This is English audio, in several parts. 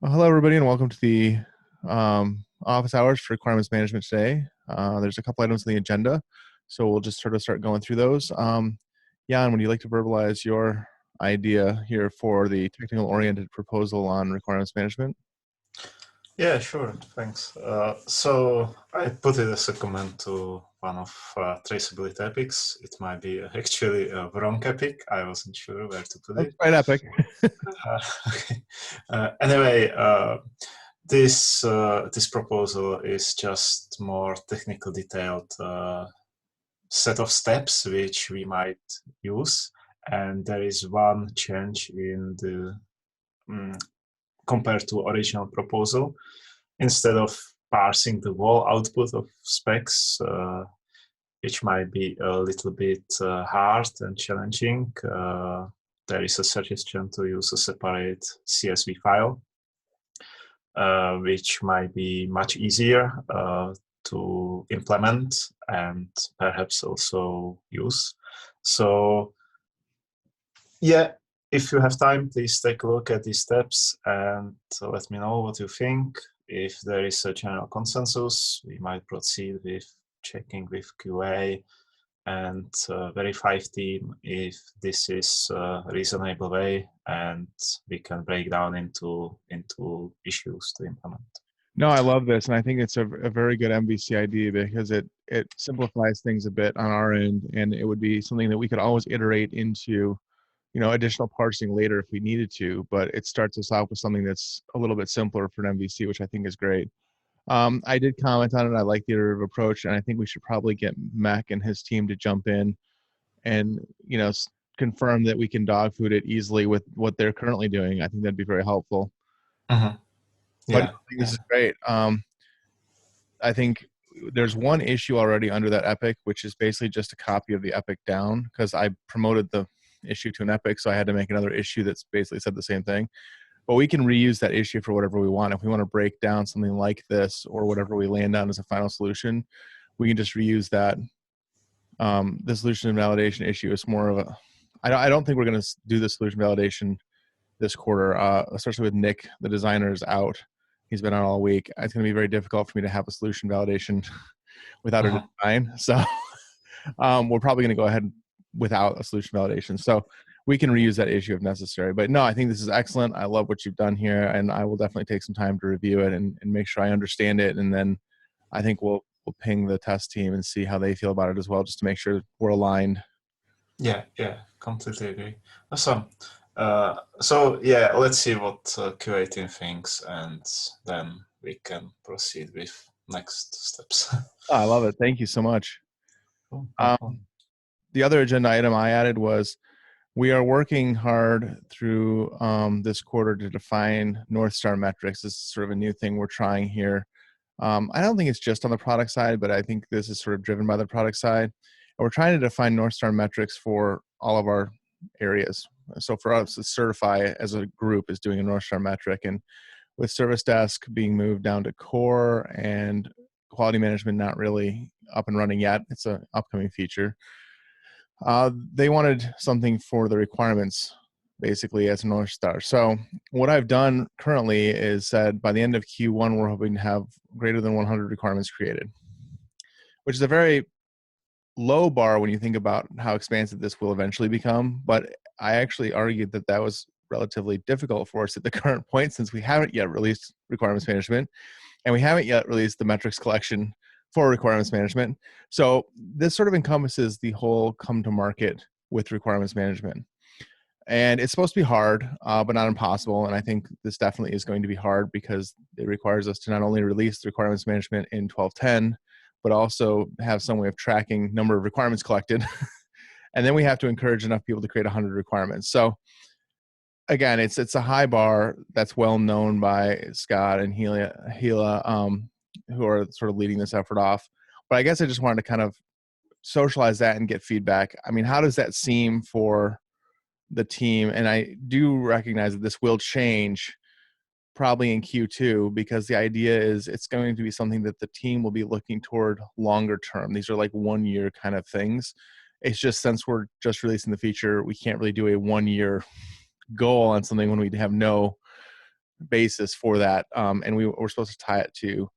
Hello, everybody, and welcome to the office hours for requirements management today. There's a couple items on the agenda, so we'll just sort of start going through those. Jan, would you like to verbalize your idea here for the technical-oriented proposal on requirements management? Yeah, sure. Thanks. So I put it as a comment to one of traceability epics. It might be actually a wrong epic. I wasn't sure where to put That's it. quite epic. Okay. Anyway, this proposal is just more technical detailed set of steps which we might use, and there is one change in the mm, compared to original proposal. Instead of parsing the whole output of specs, which might be a little bit hard and challenging, there is a suggestion to use a separate CSV file, which might be much easier to implement and perhaps also use. So yeah, if you have time, please take a look at these steps and let me know what you think. If there is a general consensus, we might proceed with checking with QA and verify team if this is a reasonable way, and we can break down into issues to implement. No, I love this, and I think it's a very good MVC idea because it simplifies things a bit on our end, and it would be something that we could always iterate into additional parsing later if we needed to, but it starts us off with something that's a little bit simpler for an MVC, which I think is great. I did comment on it. I like the iterative approach, and I think we should probably get Mac and his team to jump in and, confirm that we can dog food it easily with what they're currently doing. I think that'd be very helpful. Mm-hmm. But Yeah, this is great. I think there's one issue already under that epic, which is basically just a copy of the epic down because I promoted the issue to an epic, so I had to make another issue that's basically said the same thing. But we can reuse that issue for whatever we want. If we want to break down something like this or whatever we land on as a final solution, we can just reuse that. The solution and validation issue is more of a, I don't think we're going to do the solution validation this quarter, especially with Nick, the designer, is out. He's been out all week. It's going to be very difficult for me to have a solution validation without a design. So we're probably going to go ahead without a solution validation. So we can reuse that issue if necessary. But no, I think this is excellent. I love what you've done here, and I will definitely take some time to review it and make sure I understand it. And then I think we'll ping the test team and see how they feel about it as well, just to make sure we're aligned. yeah, completely agree. Awesome. So yeah, let's see what QA team thinks, and then we can proceed with next steps. I love it. Thank you so much. Cool. The other agenda item I added was we are working hard through this quarter to define North Star metrics. This is sort of a new thing we're trying here. I don't think it's just on the product side, but I think this is sort of driven by the product side. And we're trying to define North Star metrics for all of our areas. So for us, Certify as a group is doing a North Star metric. And with Service Desk being moved down to core and quality management not really up and running yet, it's an upcoming feature. They wanted something for the requirements basically as a North Star. So what I've done currently is said by the end of Q1, we're hoping to have greater than 100 requirements created, which is a very low bar when you think about how expansive this will eventually become. But I actually argued that that was relatively difficult for us at the current point since we haven't yet released requirements management and we haven't yet released the metrics collection for requirements management. So this sort of encompasses the whole come to market with requirements management. And it's supposed to be hard, but not impossible. And I think this definitely is going to be hard because it requires us to not only release the requirements management in 12.10, but also have some way of tracking number of requirements collected. And then we have to encourage enough people to create 100 requirements. So again, it's a high bar that's well known by Scott and Hila, who are sort of leading this effort off. But I guess I just wanted to kind of socialize that and get feedback. I mean, how does that seem for the team? And I do recognize that this will change probably in Q2 because the idea is it's going to be something that the team will be looking toward longer term. These are like 1 year kind of things. It's just since we're just releasing the feature, we can't really do a 1 year goal on something when we have no basis for that. And we're supposed to tie it to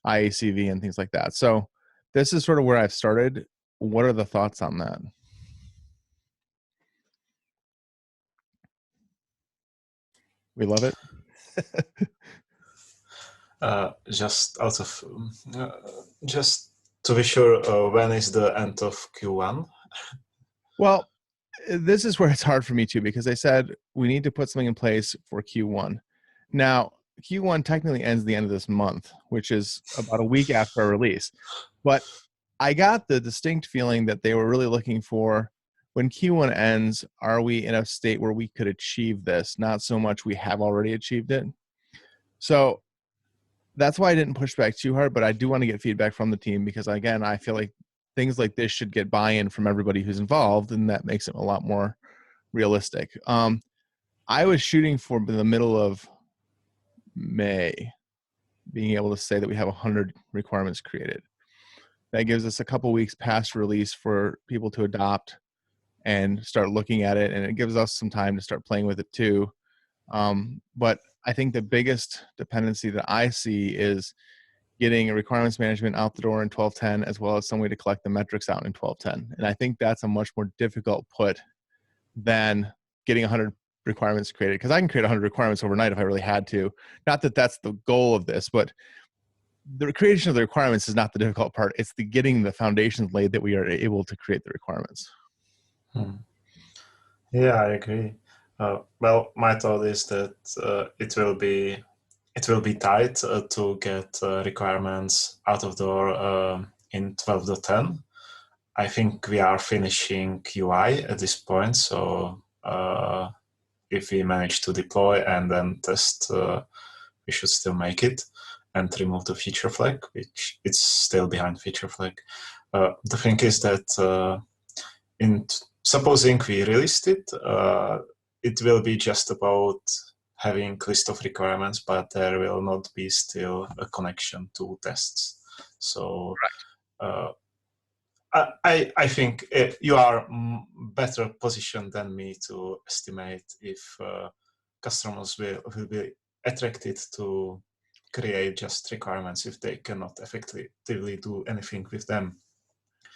IACV and things like that. So this is sort of where I've started. What are the thoughts on that? We love it. Just out of just to be sure, when is the end of Q1? Well, this is where it's hard for me too, because I said we need to put something in place for Q1. Now, Q1 technically ends the end of this month, which is about a week after our release. But I got the distinct feeling that they were really looking for, when Q1 ends, are we in a state where we could achieve this? Not so much we have already achieved it. So that's why I didn't push back too hard, but I do want to get feedback from the team, because again, I feel like things like this should get buy-in from everybody who's involved, and that makes it a lot more realistic. I was shooting for the middle of May, being able to say that we have 100 requirements created. That gives us a couple weeks past release for people to adopt and start looking at it, and it gives us some time to start playing with it too. But I think the biggest dependency that I see is getting a requirements management out the door in 12.10, as well as some way to collect the metrics out in 12.10. And I think that's a much more difficult put than getting 100 requirements created, because I can create 100 requirements overnight if I really had to. Not that that's the goal of this, but the creation of the requirements is not the difficult part. It's the getting the foundations laid that we are able to create the requirements. Yeah, I agree. Well, my thought is that it will be tight to get requirements out of door in 12.10. I think we are finishing UI at this point, so if we manage to deploy and then test, we should still make it and remove the feature flag, which it's still behind feature flag. The thing is that supposing we released it, it will be just about having list of requirements, but there will not be still a connection to tests. So I think you are better positioned than me to estimate if customers will be attracted to create just requirements if they cannot effectively do anything with them.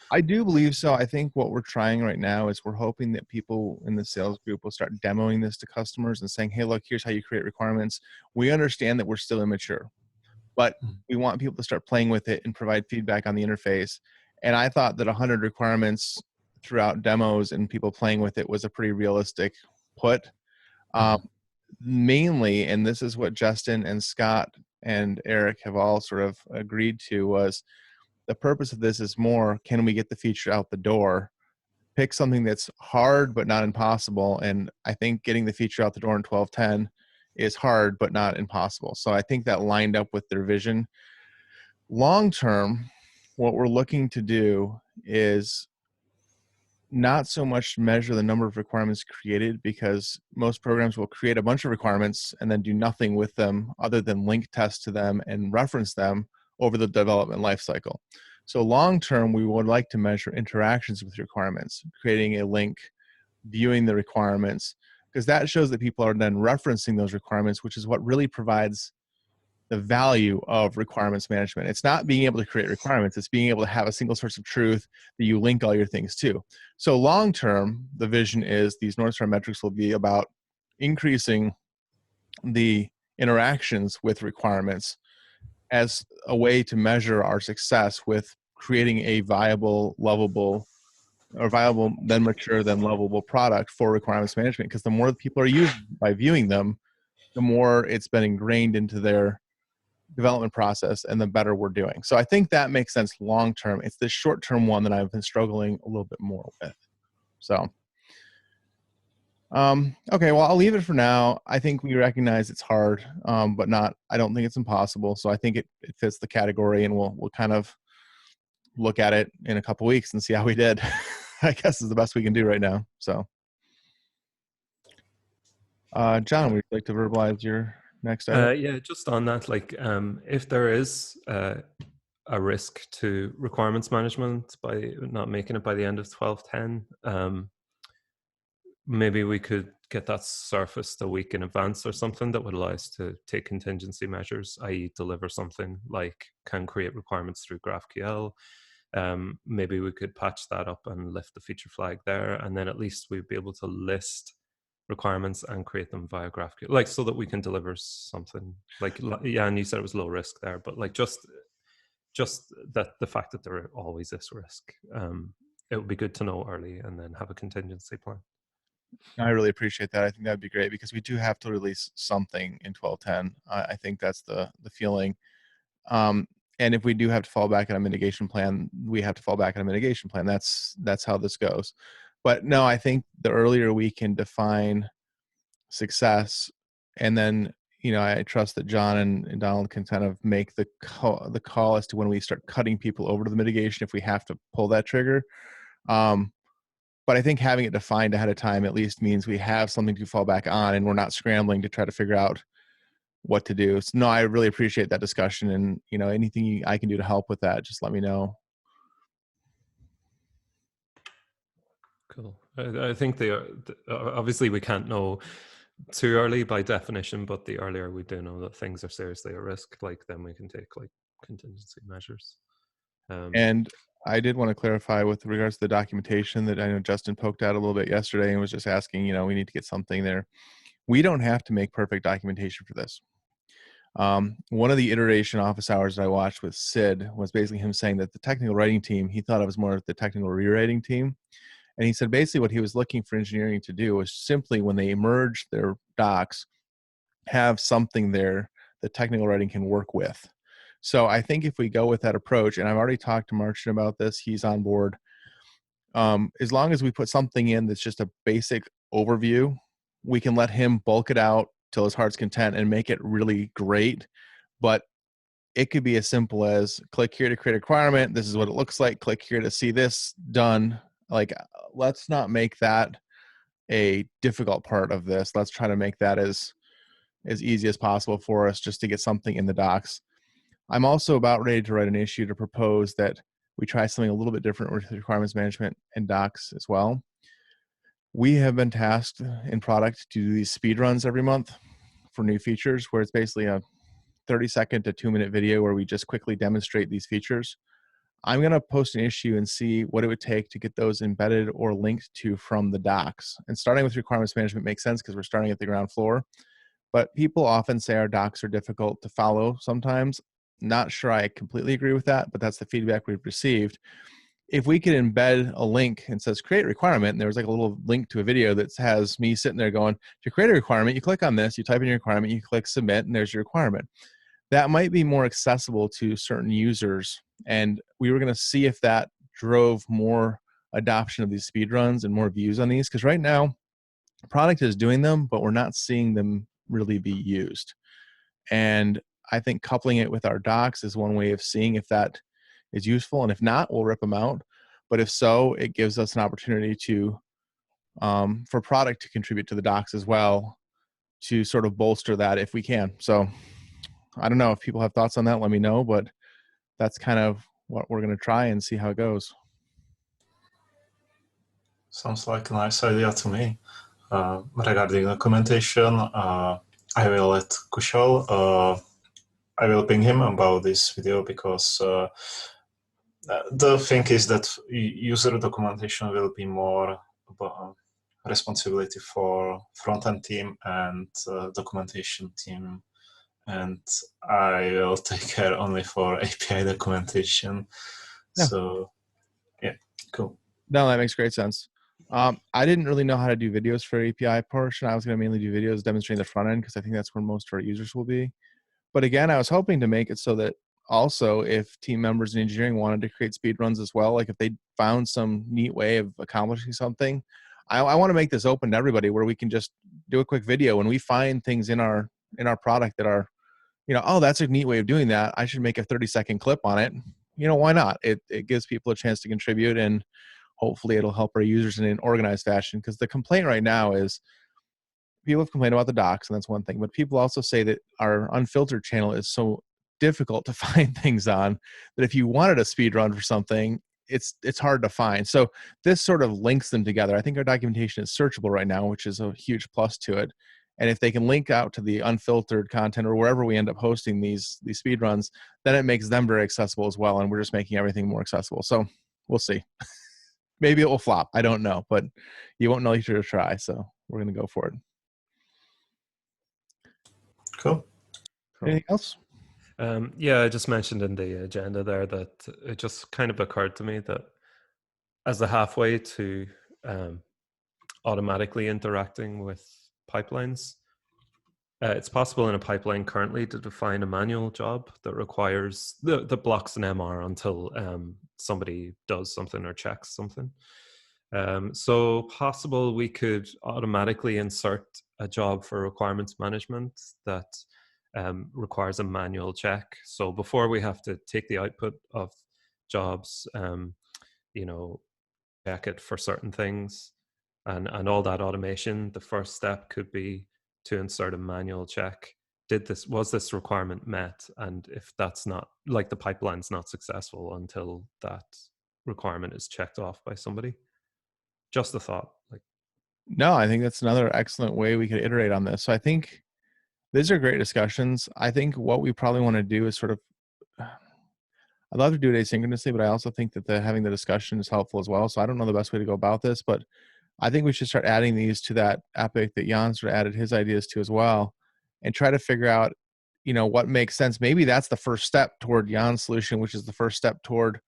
I do believe so. I think what we're trying right now is we're hoping that people in the sales group will start demoing this to customers and saying, hey, look, here's how you create requirements. We understand that we're still immature, but we want people to start playing with it and provide feedback on the interface. And I thought that 100 requirements throughout demos and people playing with it was a pretty realistic put. Mainly, and this is what Justin and Scott and Eric have all sort of agreed to, was the purpose of this is more, can we get the feature out the door? Pick something that's hard but not impossible. And I think getting the feature out the door in 12.10 is hard but not impossible. So I think that lined up with their vision. Long term, what we're looking to do is not so much measure the number of requirements created, because most programs will create a bunch of requirements and then do nothing with them other than link test to them and reference them over the development lifecycle. So long term, we would like to measure interactions with requirements, creating a link, viewing the requirements, because that shows that people are then referencing those requirements, which is what really provides the value of requirements management. It's not being able to create requirements, it's being able to have a single source of truth that you link all your things to. So long term, the vision is these North Star metrics will be about increasing the interactions with requirements as a way to measure our success with creating a viable, lovable, or viable, then mature, then lovable product for requirements management. Because the more people are using by viewing them, the more it's been ingrained into their development process and the better we're doing. So I think that makes sense long term. It's the short term one that I've been struggling a little bit more with. So okay, well, I'll leave it for now. I think we recognize it's hard, but I don't think it's impossible. So I think it fits the category, and we'll kind of look at it in a couple weeks and see how we did. I guess is the best we can do right now. So John, would you like to verbalize your next item? Yeah, just on that, like if there is a risk to requirements management by not making it by the end of 12.10, maybe we could get that surfaced a week in advance or something that would allow us to take contingency measures, i.e. deliver something like can create requirements through GraphQL. Maybe we could patch that up and lift the feature flag there, and then at least we'd be able to list requirements and create them via GraphQL, like so that we can deliver something like, yeah, and you said it was low risk there, but like just that the fact that there always is risk, it would be good to know early and then have a contingency plan. I really appreciate that. I think that'd be great because we do have to release something in 12.10. I think that's the feeling. And if we do have to fall back on a mitigation plan, we have to fall back on a mitigation plan. That's how this goes. But no, I think the earlier we can define success, and then I trust that John and Donald can kind of make the call as to when we start cutting people over to the mitigation if we have to pull that trigger. But I think having it defined ahead of time at least means we have something to fall back on, and we're not scrambling to try to figure out what to do. So no, I really appreciate that discussion, and anything I can do to help with that, just let me know. Cool. I think obviously we can't know too early by definition, but the earlier we do know that things are seriously at risk, like then we can take like contingency measures. And I did want to clarify with regards to the documentation that I know Justin poked out a little bit yesterday and was just asking, we need to get something there. We don't have to make perfect documentation for this. One of the iteration office hours that I watched with Sid was basically him saying that the technical writing team, he thought it was more the technical rewriting team. And he said basically what he was looking for engineering to do was simply when they merge their docs, have something there that technical writing can work with. So I think if we go with that approach, and I've already talked to Martian about this, he's on board. As long as we put something in that's just a basic overview, we can let him bulk it out till his heart's content and make it really great. But it could be as simple as click here to create a requirement. This is what it looks like. Click here to see this done. Like, let's not make that a difficult part of this. Let's try to make that as easy as possible for us just to get something in the docs. I'm also about ready to write an issue to propose that we try something a little bit different with requirements management and docs as well. We have been tasked in product to do these speed runs every month for new features, where it's basically a 30-second to 2-minute video where we just quickly demonstrate these features. I'm going to post an issue and see what it would take to get those embedded or linked to from the docs. And starting with requirements management makes sense because we're starting at the ground floor. But people often say our docs are difficult to follow sometimes. Not sure I completely agree with that, but that's the feedback we've received. If we could embed a link and says create requirement, and there was like a little link to a video that has me sitting there going, to create a requirement, you click on this, you type in your requirement, you click submit, and there's your requirement. That might be more accessible to certain users. And we were going to see if that drove more adoption of these speed runs and more views on these. Because right now, the product is doing them, but we're not seeing them really be used. And I think coupling it with our docs is one way of seeing if that is useful. And if not, we'll rip them out. But if so, it gives us an opportunity to, for product to contribute to the docs as well, to sort of bolster that if we can. So I don't know if people have thoughts on that, let me know, but that's kind of what we're going to try and see how it goes. Sounds like a nice idea to me. Regarding documentation, I will let Kushal, I will ping him about this video because the thing is that user documentation will be more responsibility for front-end team and documentation team, and I will take care only for API documentation. Yeah. So yeah, cool. No, that makes great sense. I didn't really know how to do videos for API portion. I was going to mainly do videos demonstrating the front end because I think that's where most of our users will be. But again, I was hoping to make it so that also if team members in engineering wanted to create speed runs as well, like if they found some neat way of accomplishing something, I want to make this open to everybody where we can just do a quick video when we find things in our product that are, oh, that's a neat way of doing that. I should make a 30-second clip on it. Why not? It gives people a chance to contribute, and hopefully it'll help our users in an organized fashion. Because the complaint right now is people have complained about the docs, and that's one thing, but people also say that our unfiltered channel is so difficult to find things on that if you wanted a speed run for something, it's hard to find. So this sort of links them together. I think our documentation is searchable right now, which is a huge plus to it. And if they can link out to the unfiltered content or wherever we end up hosting these speed runs, then it makes them very accessible as well. And we're just making everything more accessible. So we'll see. Maybe it will flop. I don't know, but you won't know until you try. So we're going to go for it. Cool. Anything else? Yeah, I just mentioned in the agenda there that it just kind of occurred to me that as the halfway to automatically interacting with pipelines, it's possible in a pipeline currently to define a manual job that requires that blocks an MR until somebody does something or checks something. So possible we could automatically insert a job for requirements management that requires a manual check. So before we have to take the output of jobs, you know, check it for certain things and all that automation, the first step could be to insert a manual check. Was this requirement met? And if that's not, like, the pipeline's not successful until that requirement is checked off by somebody. Just a thought. Like, no, I think that's another excellent way we could iterate on this. So I think these are great discussions. I think what we probably want to do is sort of, I'd love to do it asynchronously, but I also think that having the discussion is helpful as well. So I don't know the best way to go about this, but I think we should start adding these to that epic that Jan sort of added his ideas to as well, and try to figure out, what makes sense. Maybe that's the first step toward Jan's solution, which is the first step toward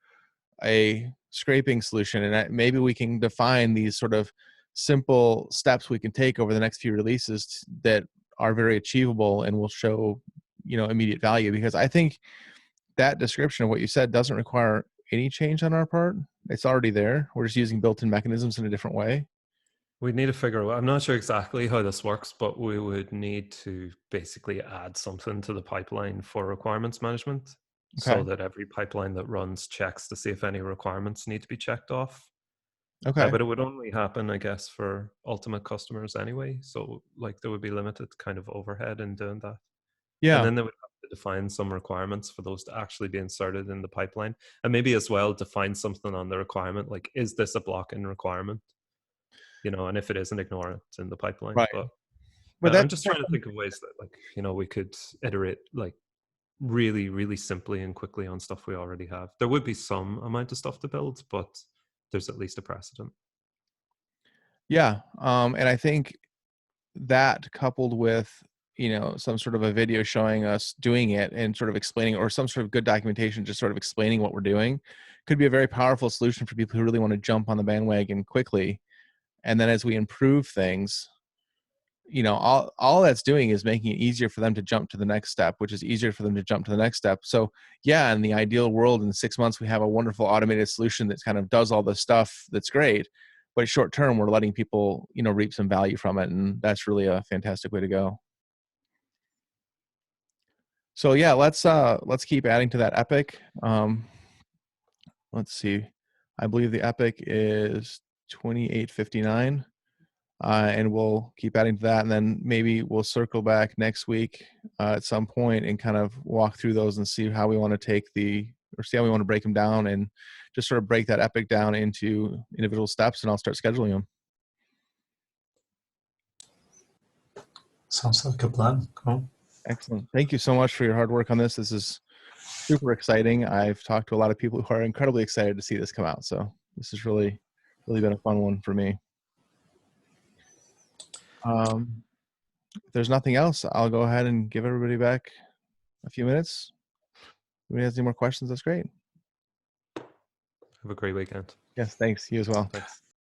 a scraping solution. And maybe we can define these sort of simple steps we can take over the next few releases that are very achievable and will show, immediate value. Because I think that description of what you said doesn't require any change on our part. It's already there. We're just using built-in mechanisms in a different way. we'd need to figure out, I'm not sure exactly how this works, but we would need to basically add something to the pipeline for requirements management. Okay. So that every pipeline that runs checks to see if any requirements need to be checked off. Okay. But it would only happen, I guess, for ultimate customers anyway. So, like, there would be limited kind of overhead in doing that. Yeah. And then they would have to define some requirements for those to actually be inserted in the pipeline. And maybe as well define something on the requirement, like, is this a block-in requirement? And if it isn't, ignore it in the pipeline. Right. But I'm just trying to think of ways that, like, we could iterate, like, really, really simply and quickly on stuff we already have. There would be some amount of stuff to build, but there's at least a precedent. Yeah. And I think that coupled with, some sort of a video showing us doing it and sort of explaining, or some sort of good documentation, just sort of explaining what we're doing, could be a very powerful solution for people who really want to jump on the bandwagon quickly. And then as we improve things, all that's doing is making it easier for them to jump to the next step, which is easier for them to jump to the next step. So yeah, in the ideal world, in 6 months, we have a wonderful automated solution that kind of does all this stuff. That's great. But short term, we're letting people, reap some value from it. And that's really a fantastic way to go. So yeah, let's keep adding to that epic. Let's see. I believe the epic is 2859. And we'll keep adding to that, and then maybe we'll circle back next week at some point and kind of walk through those and see how we want to see how we want to break them down, and just sort of break that epic down into individual steps, and I'll start scheduling them. Sounds like a plan. Cool. Excellent. Thank you so much for your hard work on this. This is super exciting. I've talked to a lot of people who are incredibly excited to see this come out. So this has really, really been a fun one for me. If there's nothing else, I'll go ahead and give everybody back a few minutes. If anybody has any more questions, that's great. Have a great weekend. Yes, thanks. You as well. Thanks.